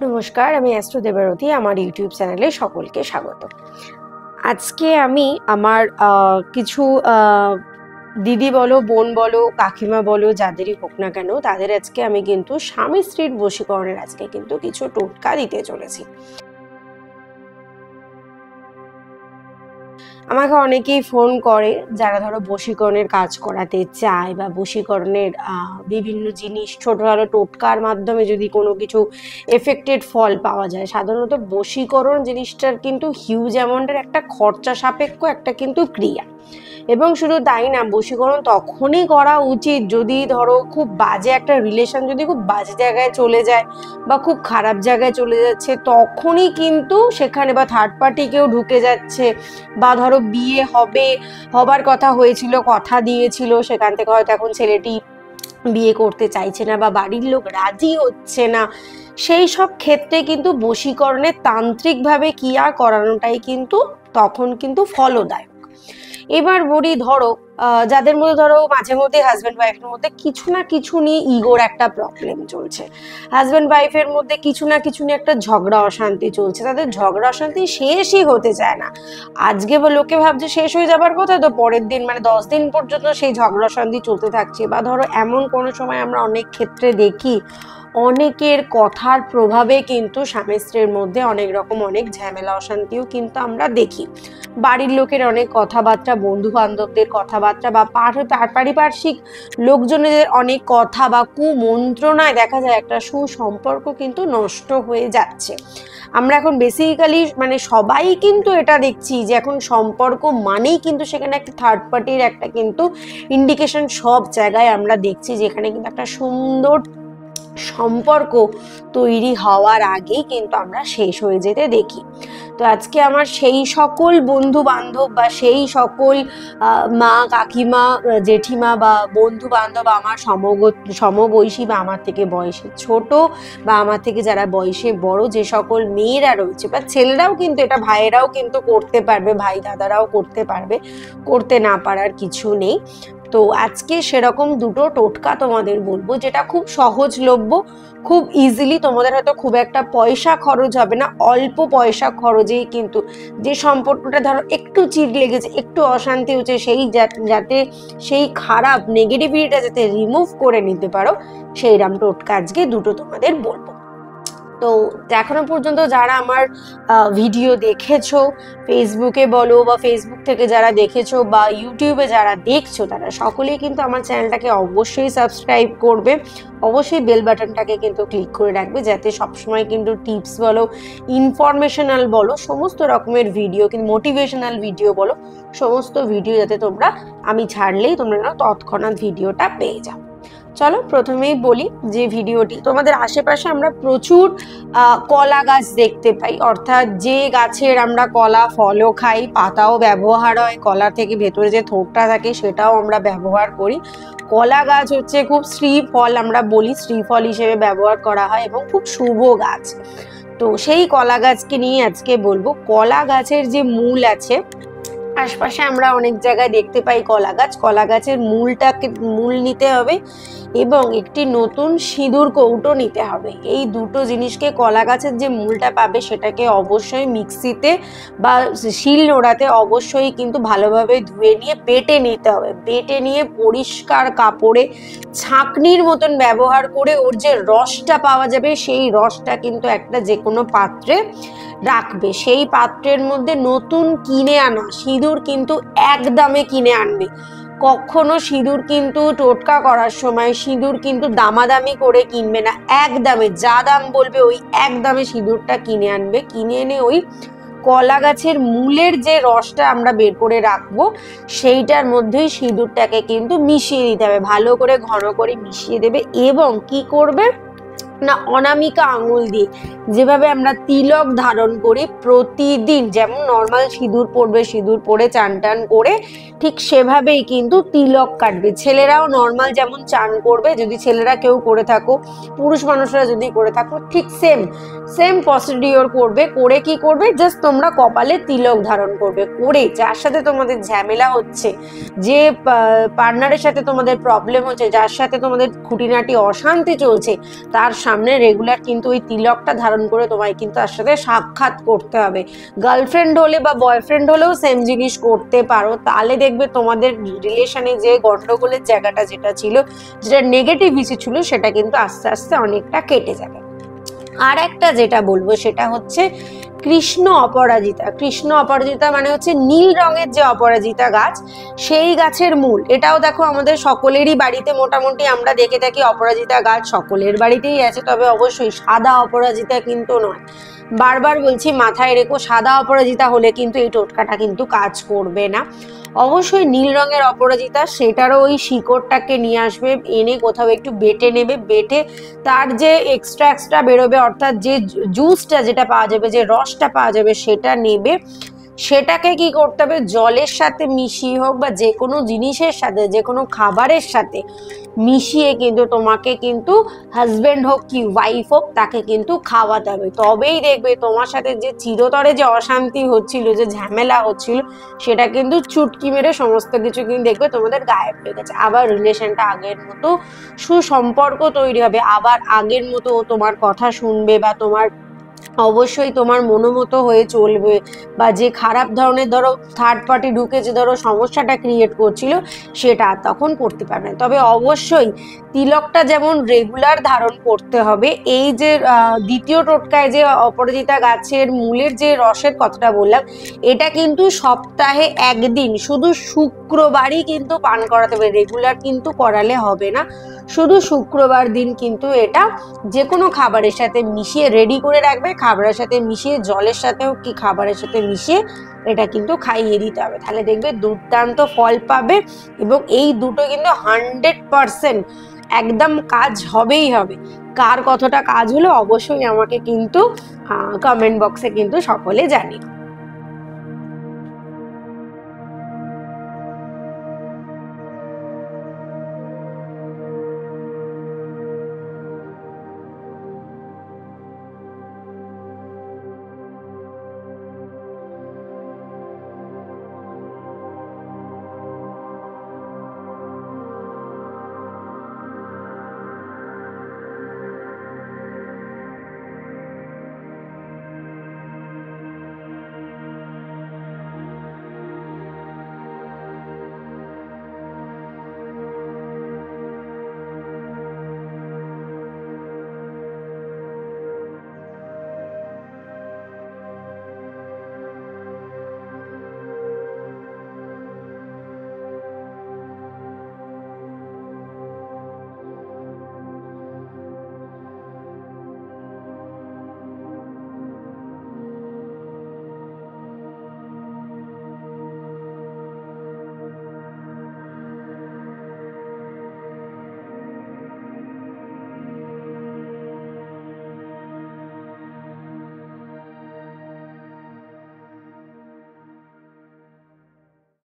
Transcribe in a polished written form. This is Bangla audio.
নমস্কার, আমি অ্যাস্ট্রো দেবারতী। আমার ইউটিউব চ্যানেলে সকলকে স্বাগত। আজকে আমি আমার কিছু দিদি বলো, বোন বলো, কাকিমা বলো, যাদেরই হোক না কেন, তাদের আজকে আমি কিন্তু স্বামী স্ত্রীর বশীকরণের আজকে কিন্তু কিছু টোটকা দিতে চলেছি। আমাকে অনেকেই ফোন করে যারা ধরো বশীকরণের কাজ করাতে চায় বা বশীকরণের বিভিন্ন জিনিস ছোটখাটো টোটকার মাধ্যমে যদি কোনো কিছু এফেক্টেড ফল পাওয়া যায়। সাধারণত বশীকরণ জিনিসটার কিন্তু হিউজ অ্যামাউন্টের একটা খরচা সাপেক্ষ একটা কিন্তু ক্রিয়া, এবং শুধু তাই না, বশীকরণ তখনই করা উচিত যদি ধরো খুব বাজে একটা রিলেশন যদি খুব বাজে জায়গায় চলে যায় বা খুব খারাপ জায়গায় চলে যাচ্ছে, তখনই কিন্তু সেখানে বা থার্ড পার্টি কেউ ঢুকে যাচ্ছে, বা ধরো বিয়ে হবার কথা হয়েছিল, কথা দিয়েছিল, সেখান থেকে হয়তো এখন ছেলেটি বিয়ে করতে চাইছে না বা বাড়ির লোক রাজি হচ্ছে না, সেই সব ক্ষেত্রে কিন্তু বশীকরণের তান্ত্রিকভাবে ক্রিয়া করানোটাই কিন্তু তখন কিন্তু ফলদায়ক। এবার বলি ধরো যাদের মধ্যে ধরো মাঝে মধ্যে হাজব্যান্ড ওয়াইফের মধ্যে কিছু না কিছু নিয়ে ইগোর একটা প্রবলেম চলছে, হাজব্যান্ড ওয়াইফের মধ্যে কিছু না কিছু নিয়ে একটা ঝগড়া অশান্তি চলছে, তাদের ঝগড়া অশান্তি শেষই হতে চায় না। আজকে লোকে ভাবছে শেষ হয়ে যাবার কথা, তো পরের দিন মানে 10 দিন পর্যন্ত সেই ঝগড়া অশান্তি চলতে থাকছে। বা ধরো এমন কোনো সময় আমরা অনেক ক্ষেত্রে দেখি অনেকের কথার প্রভাবে কিন্তু স্বামী স্ত্রীর মধ্যে অনেক রকম অনেক ঝামেলা অশান্তিও কিন্তু আমরা দেখি। বাড়ির লোকের অনেক কথাবার্তা, বন্ধু বান্ধবদের কথাবার্তা বা পারিপার্শ্বিক লোকজনের অনেক কথা বা কুমন্ত্রণায় দেখা যায় একটা সুসম্পর্ক কিন্তু নষ্ট হয়ে যাচ্ছে। আমরা এখন বেসিক্যালি মানে সবাই কিন্তু এটা দেখছি যে এখন সম্পর্ক মানেই কিন্তু সেখানে একটা থার্ড পার্টির একটা কিন্তু ইন্ডিকেশন সব জায়গায় আমরা দেখছি, যেখানে কিন্তু একটা সুন্দর সম্পর্ক তৈরি হওয়ার আগেই কিন্তু আমরা শেষ হয়ে যেতে দেখি। তো আজকে আমার সেই সকল বন্ধু বান্ধব বা সেই সকল মা কাকিমা জেঠিমা বা বন্ধু বান্ধব আমার সমবয়সী বা আমার থেকে বয়সে ছোট বা আমার থেকে যারা বয়সে বড় যে সকল মেয়েরা রয়েছে বা ছেলেরাও কিন্তু এটা, ভাইয়েরাও কিন্তু করতে পারবে, ভাই দাদারাও করতে পারবে, করতে না পারার কিছু নেই। তো আজকে সেরকম দুটো টোটকা তোমাদের বলবো যেটা খুব সহজলভ্য, খুব ইজিলি, তোমাদের হয়তো খুব একটা পয়সা খরচ হবে না, অল্প পয়সা খরচেই কিন্তু যে সম্পর্কটা ধরো একটু চিড় লেগেছে, একটু অশান্তি হচ্ছে, সেই যাতে সেই খারাপ নেগেটিভিটিটা যাতে রিমুভ করে নিতে পারো, সেইরকম টোটকা আজকে দুটো তোমাদের বলবো। তো এখনো পর্যন্ত যারা আমার ভিডিও দেখেছো, ফেসবুকে বলো বা ফেসবুক থেকে যারা দেখেছো বা ইউটিউবে যারা দেখছো, তারা সকলেই কিন্তু আমার চ্যানেলটাকে অবশ্যই সাবস্ক্রাইব করবে, অবশ্যই বেল বাটনটাকে কিন্তু ক্লিক করে রাখবে, যাতে সবসময় কিন্তু টিপস বলো, ইনফরমেশনাল বলো, সমস্ত রকমের ভিডিও কিন্তু মোটিভেশনাল ভিডিও বলো, সমস্ত ভিডিও যাতে তোমরা আমি ছাড়লেই তোমরা তৎক্ষণাৎ ভিডিওটা পেয়ে যাও। চলো প্রথমেই বলি যে ভিডিওটি, তোমাদের আশেপাশে আমরা প্রচুর কলা গাছ দেখতে পাই, অর্থাৎ যে গাছের আমরা কলা ফলও খাই, পাতাও ব্যবহার হয়, কলা থেকে ভেতরে যে থোকটা থাকে সেটাও আমরা ব্যবহার করি। কলা গাছ হচ্ছে খুব শ্রীফল, আমরা বলি শ্রীফল হিসেবে ব্যবহার করা হয় এবং খুব শুভ গাছ। তো সেই কলা গাছকে নিয়ে আজকে বলবো। কলা গাছের যে মূল আছে, আশপাশে আমরা অনেক জায়গায় দেখতে পাই কলা গাছ, কলা গাছের মূল নিতে হবে এবং একটি নতুন সিঁদুর কৌটো নিতে হবে। এই দুটো জিনিসকে, কলা গাছের যে মূলটা পাবে সেটাকে অবশ্যই মিক্সিতে বা শিল নোড়াতে অবশ্যই কিন্তু ভালোভাবে ধুয়ে নিয়ে বেটে নিতে হবে। বেটে নিয়ে পরিষ্কার কাপড়ে ছাঁকনির মতন ব্যবহার করে ওর যে রসটা পাওয়া যাবে সেই রসটা কিন্তু একটা যে কোনো পাত্রে রাখবে। সেই পাত্রের মধ্যে নতুন কিনে আনা সিঁদুর কিন্তু একদমে কিনে আনবে। কখনো সিঁদুর কিন্তু টোটকা করার সময় সিঁদুর কিন্তু দামাদামি করে কিনবে না, একদমে যা দাম বলবে ওই একদমে সিঁদুরটা কিনে আনবে। কিনে এনে ওই কলা গাছের মূলের যে রসটা আমরা বের করে রাখবো সেইটার মধ্যেই সিঁদুরটাকে কিন্তু মিশিয়ে দিতে হবে, ভালো করে ঘন করে মিশিয়ে দেবে। এবং কি করবে না, অনামিকা আঙুল দিয়ে যেভাবে আমরা তিলক ধারণ করি প্রতিদিন, যেমন নর্মাল সিঁদুর পরবে, সিঁদুর পরে চান টান করে ঠিক সেভাবেই কিন্তু তিলক কাটবে। ছেলেরাও নর্মাল যেমন চান করবে, যদি ছেলেরা কেউ করে থাকো, পুরুষ মানুষরা যদি করে থাকো, ঠিক সেম প্রসিডিওর করবে। করে কি করবে, জাস্ট তোমরা কপালে তিলক ধারণ করবে, করে যার সাথে তোমাদের ঝামেলা হচ্ছে, যে পার্টনারের সাথে তোমাদের প্রবলেম হচ্ছে, যার সাথে তোমাদের খুঁটিনাটি অশান্তি চলছে, তার সামনে রেগুলার কিন্তু ওই তিলকটা ধারণ করে তোমায় কিন্তু তার সাথে সাক্ষাৎ করতে হবে। গার্লফ্রেন্ড হলে বা বয়ফ্রেন্ড হলেও সেম জিনিস করতে পারো, তাহলে দেখবে তোমাদের রিলেশনে যে গন্ডগোলের জায়গাটা যেটা ছিল, যেটা নেগেটিভিটি ছিল, সেটা কিন্তু আস্তে আস্তে অনেকটা কেটে যাবে। আর একটা যেটা বলবো সেটা হচ্ছে কৃষ্ণ অপরাজিতা। কৃষ্ণ অপরাজিতা মানে হচ্ছে নীল রঙের যে অপরাজিতা গাছ, সেই গাছের মূল। এটাও দেখো আমাদের সকলেরই বাড়িতে মোটামুটি আমরা দেখে থাকি, অপরাজিতা গাছ সকলের বাড়িতেই আছে, তবে অবশ্যই সাদা অপরাজিতা কিন্তু নয়। বারবার বলছি মাথায় রেখো, সাদা অপরাজিতা হলে কিন্তু এই টোটকাটা কিন্তু কাজ করবে না। অবশ্যই নীল রঙের অপরাজিতা, সেটারও ওই শিকড়টাকে নিয়ে আসবে, এনে কোথাও একটু বেটে নেবে, বেটে তার যে এক্সট্রা বেরোবে, অর্থাৎ যে জুসটা যেটা পাওয়া যাবে, যে রসটা পাওয়া যাবে, সেটা নেবে। সেটাকে কি করতে হবে, জলের সাথে মিশিয়ে হোক বা যে কোনো জিনিসের সাথে, যে কোনো খাবারের সাথে মিশিয়ে কিন্তু তোমাকে কিন্তু হাজবেন্ড হোক কি ওয়াইফ হোক তাকে কিন্তু খাওয়াতে হবে। তবেই দেখবে তোমার সাথে যে চিরতরে যে অশান্তি হচ্ছিল, যে ঝামেলা হচ্ছিল, সেটা কিন্তু চুটকি মেরে সমস্ত কিছু কিন্তু দেখবে তোমাদের গায়েব হয়ে গেছে। আবার রিলেশনটা আগের মতো সুসম্পর্ক তৈরি হবে, আবার আগের মতো তোমার কথা শুনবে বা তোমার অবশ্যই তোমার মনোমতো হয়ে চলবে, বা যে খারাপ ধরনের ধরো থার্ড পার্টি ঢুকে যে ধরো সমস্যাটা ক্রিয়েট করছিল, সেটা তখন করতে পারবে না। তবে অবশ্যই তিলকটা যেমন রেগুলার ধারণ করতে হবে, এই যে দ্বিতীয় টোটকায় যে অপরাজিতা গাছের মূলের যে রসের কথাটা বললাম, এটা কিন্তু সপ্তাহে একদিন শুধু শুক্রবারই কিন্তু পান করাতে হবে, রেগুলার কিন্তু করালে হবে না। শুধু শুক্রবার দিন কিন্তু এটা যে কোনো খাবারের সাথে মিশিয়ে রেডি করে রাখবে, খাবারের সাথে মিশিয়ে, জলের সাথেও কি খাবারের সাথে মিশিয়ে এটা কিন্তু খাইয়ে দিতে হবে, তাহলে দেখবে দুর্দান্ত ফল পাবে। এবং এই দুটো কিন্তু 100% একদম কাজ হবেই হবে। কার কতটা কাজ হলো অবশ্যই আমাকে কিন্তু কমেন্ট বক্সে কিন্তু সকলে জানিও।